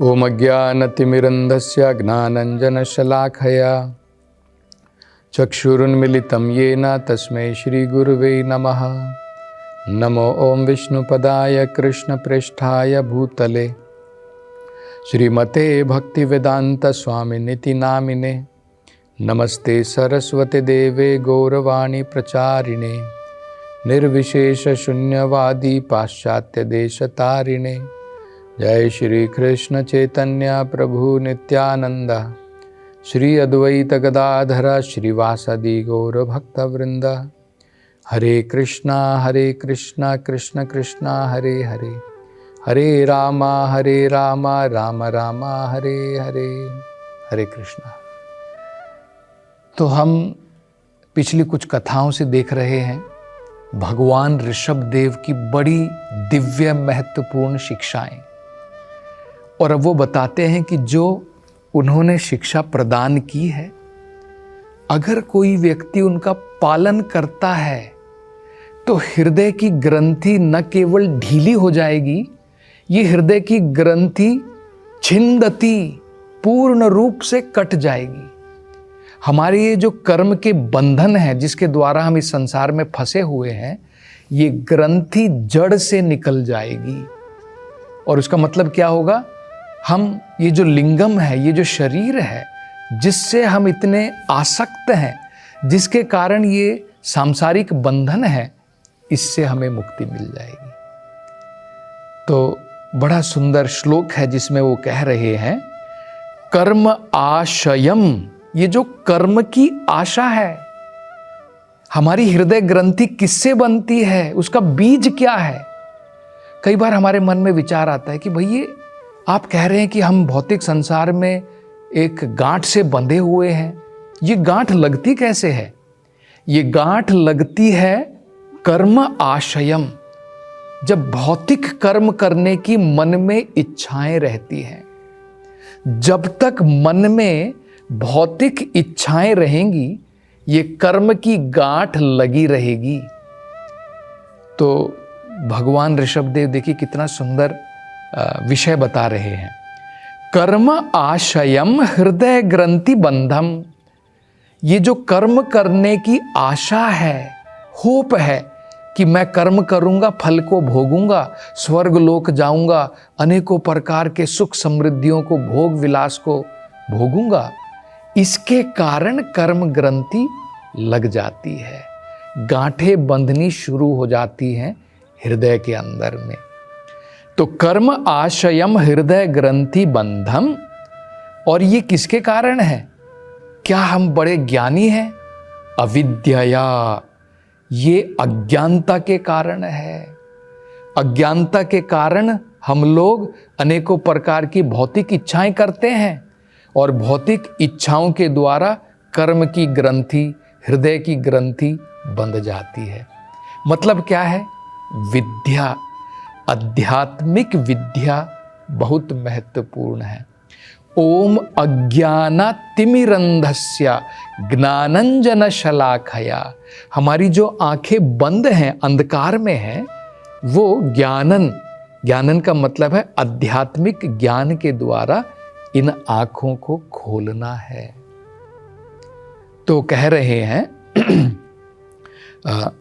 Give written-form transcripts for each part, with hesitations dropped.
ओम अज्ञानतिमिरन्धस्य ज्ञानाञ्जनशलाखया चक्षुरुन्मिलितं येन तस्मै श्रीगुरुवे नमः। नमो ओम विष्णुपदाय कृष्णप्रेष्ठाय भूतले श्रीमते भक्तिवेदांत स्वामिनिति नामिने। नमस्ते सरस्वती देवे गौरवाणी प्रचारिणे निर्विशेष शून्यवादी पाश्चात्य देशतारिणे। जय श्री कृष्ण चैतन्य प्रभु नित्यानंद श्री अद्वैत गदाधर श्रीवासदि गौर भक्तवृंद। हरे कृष्णा कृष्ण कृष्णा हरे हरे, हरे राम राम राम हरे हरे। हरे कृष्णा। तो हम पिछली कुछ कथाओं से देख रहे हैं भगवान ऋषभ देव की बड़ी दिव्य महत्वपूर्ण शिक्षाएं, और अब वो बताते हैं कि जो उन्होंने शिक्षा प्रदान की है, अगर कोई व्यक्ति उनका पालन करता है तो हृदय की ग्रंथि न केवल ढीली हो जाएगी, ये हृदय की ग्रंथि छिंदती पूर्ण रूप से कट जाएगी। हमारे ये जो कर्म के बंधन है जिसके द्वारा हम इस संसार में फंसे हुए हैं, ये ग्रंथि जड़ से निकल जाएगी। और उसका मतलब क्या होगा? हम ये जो लिंगम है, ये जो शरीर है जिससे हम इतने आसक्त हैं, जिसके कारण ये सांसारिक बंधन है, इससे हमें मुक्ति मिल जाएगी। तो बड़ा सुंदर श्लोक है जिसमें वो कह रहे हैं कर्म आशयम। ये जो कर्म की आशा है, हमारी हृदय ग्रंथि किससे बनती है, उसका बीज क्या है? कई बार हमारे मन में विचार आता है कि भई आप कह रहे हैं कि हम भौतिक संसार में एक गांठ से बंधे हुए हैं, ये गांठ लगती कैसे है? ये गांठ लगती है कर्म आशयम, जब भौतिक कर्म करने की मन में इच्छाएं रहती हैं। जब तक मन में भौतिक इच्छाएं रहेंगी, ये कर्म की गांठ लगी रहेगी। तो भगवान ऋषभदेव देखिए कितना सुंदर विषय बता रहे हैं। कर्म आशयम हृदय ग्रंथि बंधम। ये जो कर्म करने की आशा है, होप है कि मैं कर्म करूंगा, फल को भोगूंगा, स्वर्ग लोक जाऊंगा, अनेकों प्रकार के सुख समृद्धियों को, भोग विलास को भोगूंगा, इसके कारण कर्म ग्रंथि लग जाती है, गांठें बंधनी शुरू हो जाती हैं हृदय के अंदर में। तो कर्म आशयम हृदय ग्रंथि बंधम। और ये किसके कारण है? क्या हम बड़े ज्ञानी हैं? अविद्या, ये अज्ञानता के कारण है। अज्ञानता के कारण हम लोग अनेकों प्रकार की भौतिक इच्छाएं करते हैं, और भौतिक इच्छाओं के द्वारा कर्म की ग्रंथि, हृदय की ग्रंथि बंध जाती है। मतलब क्या है? विद्या, आध्यात्मिक विद्या बहुत महत्वपूर्ण है। ओम अज्ञानातिमिरन्धस्य ज्ञानाञ्जन शलाखया। हमारी जो आंखें बंद हैं, अंधकार में हैं, वो ज्ञानन का मतलब है आध्यात्मिक ज्ञान के द्वारा इन आंखों को खोलना है। तो कह रहे हैं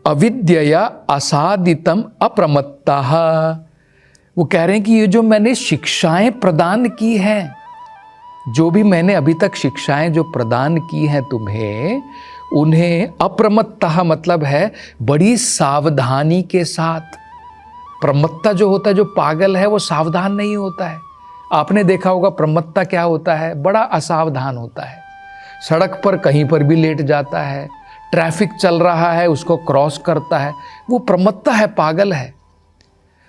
अविद्या असादितम अप्रमत्तः। वो कह रहे हैं कि ये जो मैंने शिक्षाएं प्रदान की हैं, जो भी मैंने अभी तक शिक्षाएं जो प्रदान की हैं तुम्हें, उन्हें अप्रमत्तः मतलब है बड़ी सावधानी के साथ। प्रमत्ता जो होता है, जो पागल है, वो सावधान नहीं होता है। आपने देखा होगा प्रमत्ता क्या होता है? बड़ा असावधान होता है, सड़क पर कहीं पर भी लेट जाता है, ट्रैफिक चल रहा है उसको क्रॉस करता है, वो प्रमत्ता है, पागल है।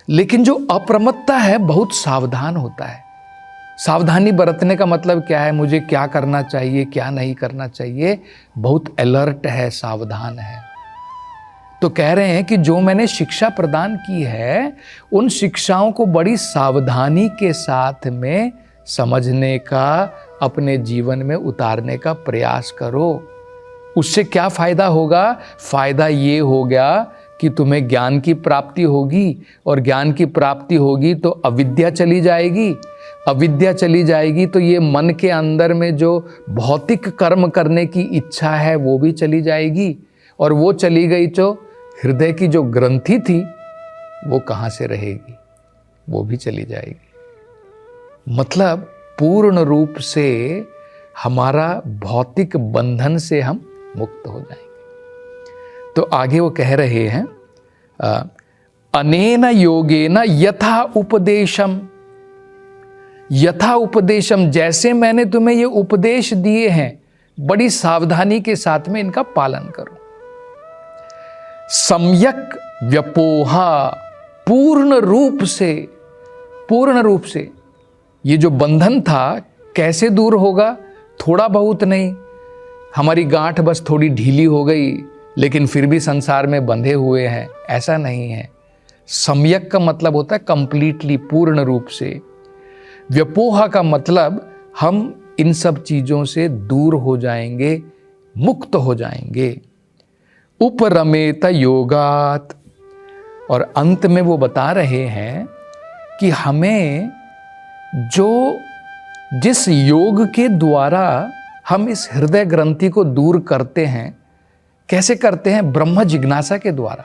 लेकिन जो अप्रमत्ता है बहुत सावधान होता है। सावधानी बरतने का मतलब क्या है? मुझे क्या करना चाहिए, क्या नहीं करना चाहिए, बहुत अलर्ट है, सावधान है। तो कह रहे हैं कि जो मैंने शिक्षा प्रदान की है, उन शिक्षाओं को बड़ी सावधानी के साथ में समझने का, अपने जीवन में उतारने का प्रयास करो। उससे क्या फायदा होगा? फायदा ये हो गया कि तुम्हें ज्ञान की प्राप्ति होगी, और ज्ञान की प्राप्ति होगी तो अविद्या चली जाएगी। अविद्या चली जाएगी तो ये मन के अंदर में जो भौतिक कर्म करने की इच्छा है वो भी चली जाएगी, और वो चली गई तो हृदय की जो ग्रंथि थी वो कहाँ से रहेगी, वो भी चली जाएगी। मतलब पूर्ण रूप से हमारा भौतिक बंधन से हम मुक्त हो जाएंगे। तो आगे वो कह रहे हैं अनेन योगेन यथा उपदेशम, यथा उपदेशम, जैसे मैंने तुम्हें ये उपदेश दिए हैं बड़ी सावधानी के साथ में इनका पालन करो। सम्यक व्यपोहा, पूर्ण रूप से ये जो बंधन था कैसे दूर होगा? थोड़ा बहुत नहीं, हमारी गांठ बस थोड़ी ढीली हो गई लेकिन फिर भी संसार में बंधे हुए हैं, ऐसा नहीं है। सम्यक का मतलब होता है कंप्लीटली, पूर्ण रूप से। व्यपोहा का मतलब हम इन सब चीजों से दूर हो जाएंगे, मुक्त हो जाएंगे। उपरमेत योगात, और अंत में वो बता रहे हैं कि हमें जिस योग के द्वारा हम इस हृदय ग्रंथि को दूर करते हैं, कैसे करते हैं? ब्रह्म जिज्ञासा के द्वारा।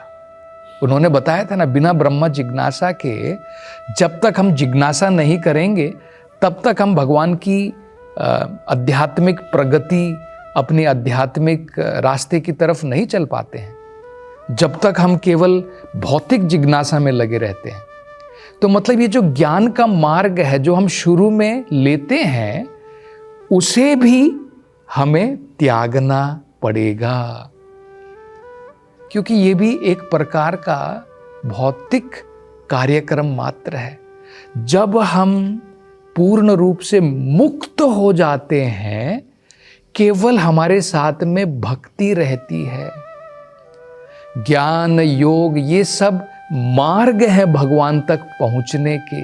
उन्होंने बताया था ना, बिना ब्रह्म जिज्ञासा के जब तक हम जिज्ञासा नहीं करेंगे तब तक हम भगवान की आध्यात्मिक प्रगति, अपनी आध्यात्मिक रास्ते की तरफ नहीं चल पाते हैं, जब तक हम केवल भौतिक जिज्ञासा में लगे रहते हैं। तो मतलब ये जो ज्ञान का मार्ग है जो हम शुरू में लेते हैं, उसे भी हमें त्यागना पड़ेगा, क्योंकि ये भी एक प्रकार का भौतिक कार्यक्रम मात्र है। जब हम पूर्ण रूप से मुक्त हो जाते हैं, केवल हमारे साथ में भक्ति रहती है। ज्ञान, योग, ये सब मार्ग है भगवान तक पहुंचने के।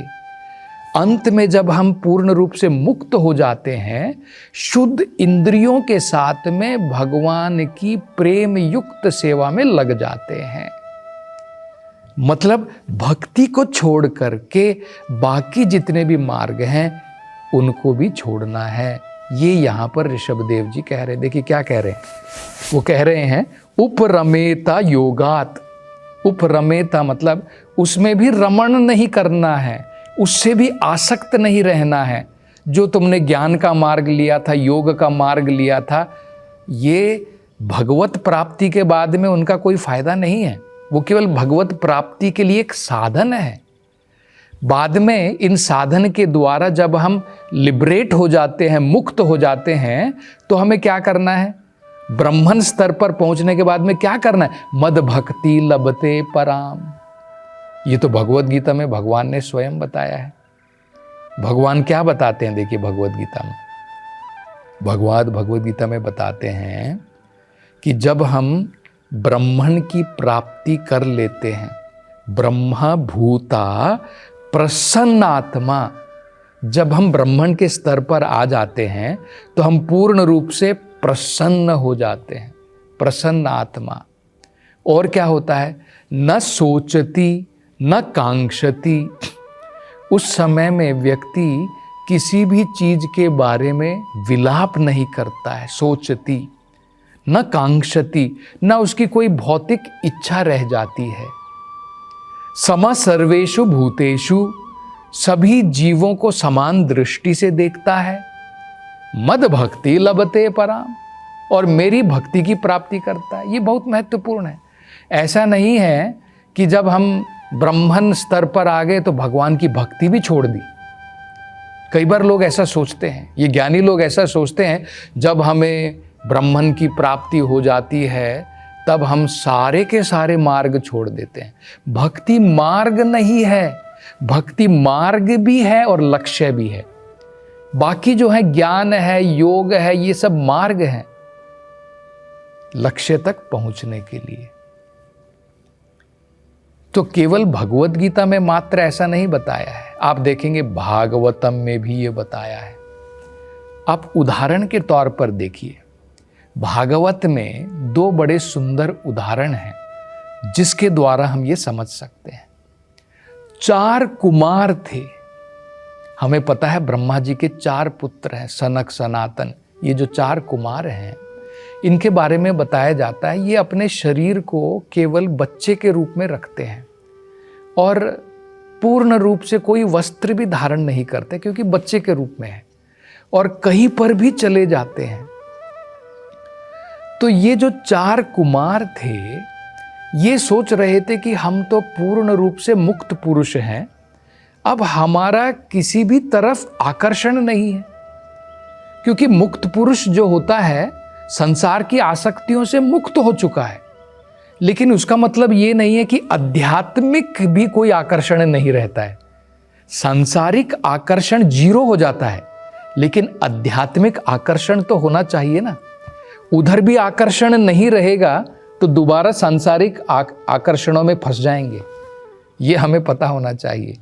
अंत में जब हम पूर्ण रूप से मुक्त हो जाते हैं, शुद्ध इंद्रियों के साथ में भगवान की प्रेम युक्त सेवा में लग जाते हैं। मतलब भक्ति को छोड़ करके बाकी जितने भी मार्ग हैं उनको भी छोड़ना है। ये यहाँ पर ऋषभदेव जी कह रहे हैं। देखिए क्या कह रहे हैं, वो कह रहे हैं उपरमेता योगात। उपरमेता मतलब उसमें भी रमण नहीं करना है, उससे भी आसक्त नहीं रहना है। जो तुमने ज्ञान का मार्ग लिया था, योग का मार्ग लिया था, ये भगवत प्राप्ति के बाद में उनका कोई फायदा नहीं है। वो केवल भगवत प्राप्ति के लिए एक साधन है। बाद में इन साधन के द्वारा जब हम लिबरेट हो जाते हैं, मुक्त हो जाते हैं, तो हमें क्या करना है? ब्रह्मन स्तर पर पहुंचने के बाद में क्या करना है? मद भक्ति लभते पराम। ये तो भगवत गीता में भगवान ने स्वयं बताया है। भगवान क्या बताते हैं? देखिए भगवत गीता में, भगवत गीता में बताते हैं कि जब हम ब्रह्मण की प्राप्ति कर लेते हैं, ब्रह्म भूता प्रसन्नात्मा, जब हम ब्रह्मण के स्तर पर आ जाते हैं तो हम पूर्ण रूप से प्रसन्न हो जाते हैं, प्रसन्न आत्मा। और क्या होता है? न सोचती न कांक्षती। उस समय में व्यक्ति किसी भी चीज के बारे में विलाप नहीं करता है। सोचती न कांक्षती, न उसकी कोई भौतिक इच्छा रह जाती है। सम सर्वेषु भूतेषु, सभी जीवों को समान दृष्टि से देखता है। मद भक्ति लभते पराम, और मेरी भक्ति की प्राप्ति करता है। ये बहुत महत्वपूर्ण है। ऐसा नहीं है कि जब हम ब्रह्मन स्तर पर आ गए तो भगवान की भक्ति भी छोड़ दी। कई बार लोग ऐसा सोचते हैं, ये ज्ञानी लोग ऐसा सोचते हैं, जब हमें ब्रह्मन की प्राप्ति हो जाती है तब हम सारे के सारे मार्ग छोड़ देते हैं। भक्ति मार्ग नहीं है, भक्ति मार्ग भी है और लक्ष्य भी है। बाकी जो है ज्ञान है, योग है, ये सब मार्ग है लक्ष्य तक पहुंचने के लिए। तो केवल भगवत गीता में मात्र ऐसा नहीं बताया है, आप देखेंगे भागवतम में भी ये बताया है। आप उदाहरण के तौर पर देखिए, भागवत में दो बड़े सुंदर उदाहरण हैं जिसके द्वारा हम ये समझ सकते हैं। 4 कुमार थे, हमें पता है ब्रह्मा जी के 4 पुत्र हैं, सनक, सनातन। ये जो 4 कुमार हैं, इनके बारे में बताया जाता है ये अपने शरीर को केवल बच्चे के रूप में रखते हैं और पूर्ण रूप से कोई वस्त्र भी धारण नहीं करते, क्योंकि बच्चे के रूप में है, और कहीं पर भी चले जाते हैं। तो ये जो 4 कुमार थे, ये सोच रहे थे कि हम तो पूर्ण रूप से मुक्त पुरुष हैं, अब हमारा किसी भी तरफ आकर्षण नहीं है, क्योंकि मुक्त पुरुष जो होता है संसार की आसक्तियों से मुक्त हो चुका है। लेकिन उसका मतलब ये नहीं है कि आध्यात्मिक भी कोई आकर्षण नहीं रहता है। सांसारिक आकर्षण 0 हो जाता है, लेकिन आध्यात्मिक आकर्षण तो होना चाहिए ना। उधर भी आकर्षण नहीं रहेगा तो दोबारा सांसारिक आकर्षणों में फंस जाएंगे। ये हमें पता होना चाहिए।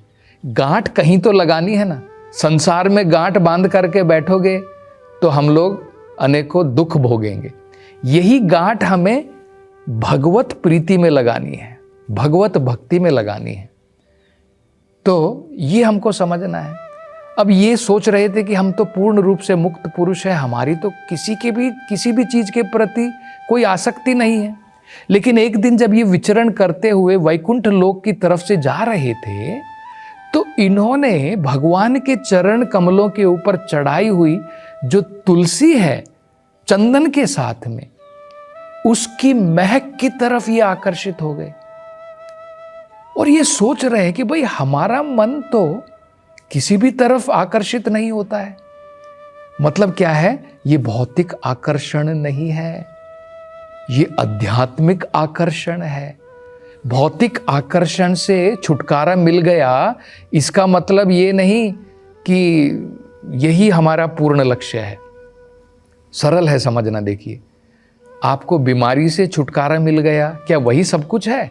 गांठ कहीं तो लगानी है ना। संसार में गांठ बांध करके बैठोगे तो हम लोग अनेकों दुख भोगेंगे। यही गांठ हमें भगवत प्रीति में लगानी है, भगवत भक्ति में लगानी है। तो ये हमको समझना है। अब ये सोच रहे थे कि हम तो पूर्ण रूप से मुक्त पुरुष है, हमारी तो किसी भी चीज के प्रति कोई आसक्ति नहीं है। लेकिन एक दिन जब ये विचरण करते हुए वैकुंठ लोक की तरफ से जा रहे थे, तो इन्होंने भगवान के चरण कमलों के ऊपर चढ़ाई हुई जो तुलसी है चंदन के साथ में, उसकी महक की तरफ ये आकर्षित हो गए और ये सोच रहे हैं कि भाई हमारा मन तो किसी भी तरफ आकर्षित नहीं होता है। मतलब क्या है? ये भौतिक आकर्षण नहीं है, ये आध्यात्मिक आकर्षण है। भौतिक आकर्षण से छुटकारा मिल गया, इसका मतलब ये नहीं कि यही हमारा पूर्ण लक्ष्य है। सरल है समझना। देखिए, आपको बीमारी से छुटकारा मिल गया, क्या वही सब कुछ है?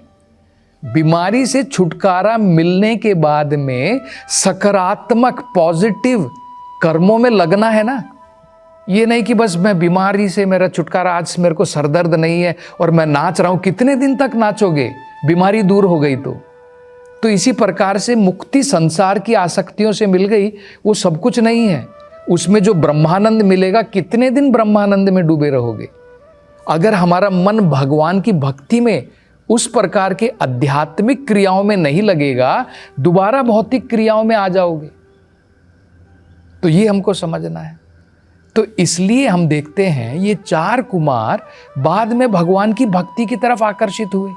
बीमारी से छुटकारा मिलने के बाद में सकारात्मक पॉजिटिव कर्मों में लगना है ना। ये नहीं कि बस मैं बीमारी से मेरा छुटकारा, आज मेरे को सरदर्द नहीं है और मैं नाच रहा हूं। कितने दिन तक नाचोगे? बीमारी दूर हो गई तो इसी प्रकार से मुक्ति संसार की आसक्तियों से मिल गई, वो सब कुछ नहीं है। उसमें जो ब्रह्मानंद मिलेगा, कितने दिन ब्रह्मानंद में डूबे रहोगे? अगर हमारा मन भगवान की भक्ति में, उस प्रकार के आध्यात्मिक क्रियाओं में नहीं लगेगा, दोबारा भौतिक क्रियाओं में आ जाओगे। तो ये हमको समझना है। तो इसलिए हम देखते हैं ये 4 कुमार बाद में भगवान की भक्ति की तरफ आकर्षित हुए।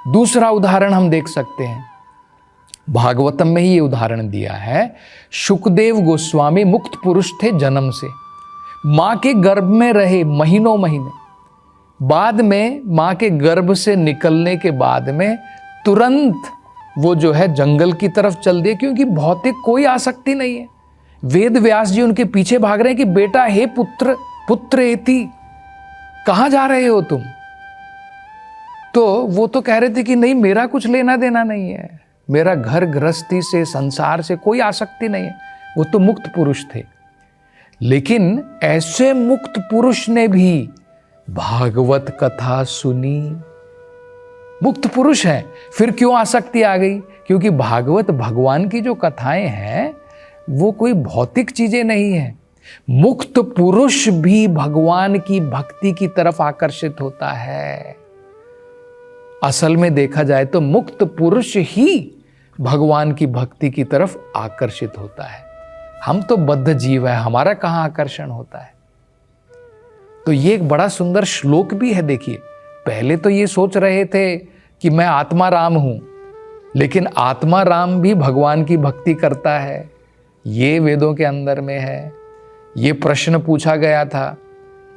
दूसरा उदाहरण हम देख सकते हैं, भागवतम में ही ये उदाहरण दिया है। शुकदेव गोस्वामी मुक्त पुरुष थे जन्म से, मां के गर्भ में रहे महीनों महीने। बाद में मां के गर्भ से निकलने के बाद में तुरंत वो जो है जंगल की तरफ चल दिए, क्योंकि भौतिक कोई आसक्ति नहीं है। वेद व्यास जी उनके पीछे भाग रहे हैं कि बेटा, हे पुत्र, पुत्र एति, कहां जा रहे हो तुम? तो वो तो कह रहे थे कि नहीं, मेरा कुछ लेना देना नहीं है, मेरा घर गृहस्थी से, संसार से कोई आसक्ति नहीं है। वो तो मुक्त पुरुष थे। लेकिन ऐसे मुक्त पुरुष ने भी भागवत कथा सुनी। मुक्त पुरुष है, फिर क्यों आसक्ति आ गई? क्योंकि भागवत भगवान की जो कथाएं हैं वो कोई भौतिक चीजें नहीं है। मुक्त पुरुष भी भगवान की भक्ति की तरफ आकर्षित होता है। असल में देखा जाए तो मुक्त पुरुष ही भगवान की भक्ति की तरफ आकर्षित होता है। हम तो बद्ध जीव है, हमारा कहां आकर्षण होता है? तो ये एक बड़ा सुंदर श्लोक भी है। देखिए, पहले तो ये सोच रहे थे कि मैं आत्मा राम हूं, लेकिन आत्मा राम भी भगवान की भक्ति करता है। ये वेदों के अंदर में है। ये प्रश्न पूछा गया था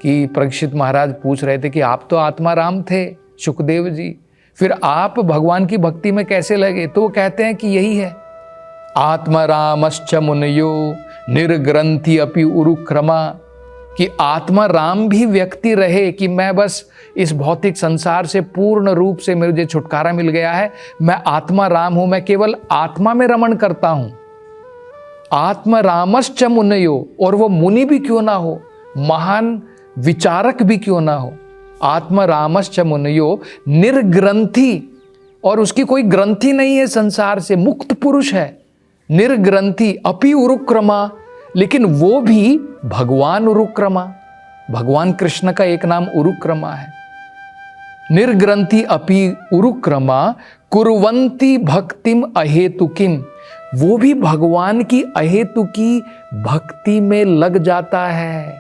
कि परीक्षित महाराज पूछ रहे थे कि आप तो आत्मा राम थे शुकदेव जी, फिर आप भगवान की भक्ति में कैसे लगे? तो वो कहते हैं कि यही है, आत्मा रामश्च मुनयो निर्ग्रंथि अपि उरुक्रमा, कि आत्मा राम भी व्यक्ति रहे कि मैं बस इस भौतिक संसार से पूर्ण रूप से मुझे छुटकारा मिल गया है, मैं आत्मा राम हूं, मैं केवल आत्मा में रमण करता हूं। आत्मा रामश्च मुनयो, और वो मुनि भी क्यों ना हो, महान विचारक भी क्यों ना हो, आत्मा रामश्च मुनयो निर्ग्रंथि, और उसकी कोई ग्रंथि नहीं है संसार से, मुक्त पुरुष है। निर्ग्रंथि अपि उरुक्रमा, लेकिन वो भी भगवान उरुक्रमा, भगवान कृष्ण का एक नाम उरुक्रमा है। निर्ग्रंथि अपि उरुक्रमा कुर्वन्ति भक्तिम अहेतुकिम, वो भी भगवान की अहेतु की भक्ति में लग जाता है।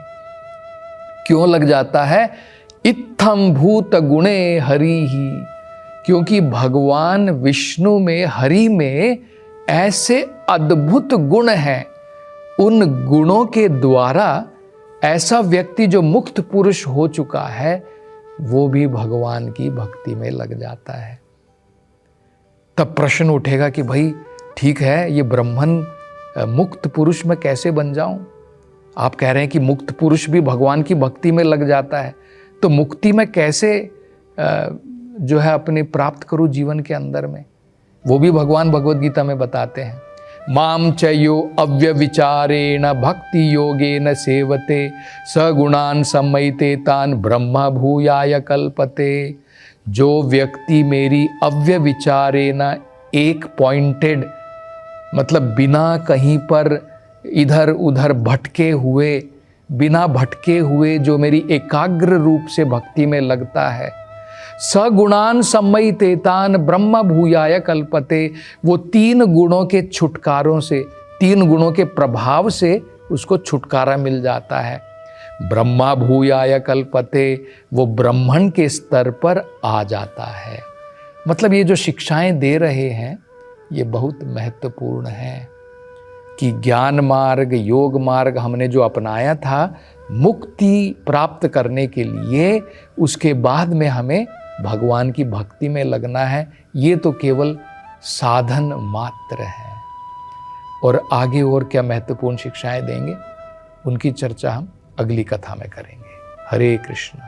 क्यों लग जाता है? इत्थम भूत गुणे हरि ही, क्योंकि भगवान विष्णु में, हरि में ऐसे अद्भुत गुण हैं। उन गुणों के द्वारा ऐसा व्यक्ति जो मुक्त पुरुष हो चुका है वो भी भगवान की भक्ति में लग जाता है। तब प्रश्न उठेगा कि भाई ठीक है, ये ब्राह्मण मुक्त पुरुष में कैसे बन जाऊं? आप कह रहे हैं कि मुक्त पुरुष भी भगवान की भक्ति में लग जाता है, तो मुक्ति में कैसे जो है अपने प्राप्त करूं जीवन के अंदर में? वो भी भगवान भगवद गीता में बताते हैं। माम चयो अव्यविचारेण भक्ति योगेन सेवते सगुणान सम्मयते तान ब्रह्मा भूयाय कल्पते। जो व्यक्ति मेरी अव्यविचारेण, एक पॉइंटेड, मतलब बिना कहीं पर इधर उधर भटके हुए, बिना भटके हुए जो मेरी एकाग्र रूप से भक्ति में लगता है, सगुणान सम्मयते तान ब्रह्म भूयाय कल्पते, वो 3 गुणों के छुटकारों से, 3 गुणों के प्रभाव से उसको छुटकारा मिल जाता है। ब्रह्मा भूयाय कल्पते, वो ब्राह्मण के स्तर पर आ जाता है। मतलब ये जो शिक्षाएं दे रहे हैं ये बहुत महत्वपूर्ण है कि ज्ञान मार्ग, योग मार्ग हमने जो अपनाया था मुक्ति प्राप्त करने के लिए, उसके बाद में हमें भगवान की भक्ति में लगना है। ये तो केवल साधन मात्र है। और आगे और क्या महत्वपूर्ण शिक्षाएं देंगे उनकी चर्चा हम अगली कथा में करेंगे। हरे कृष्ण।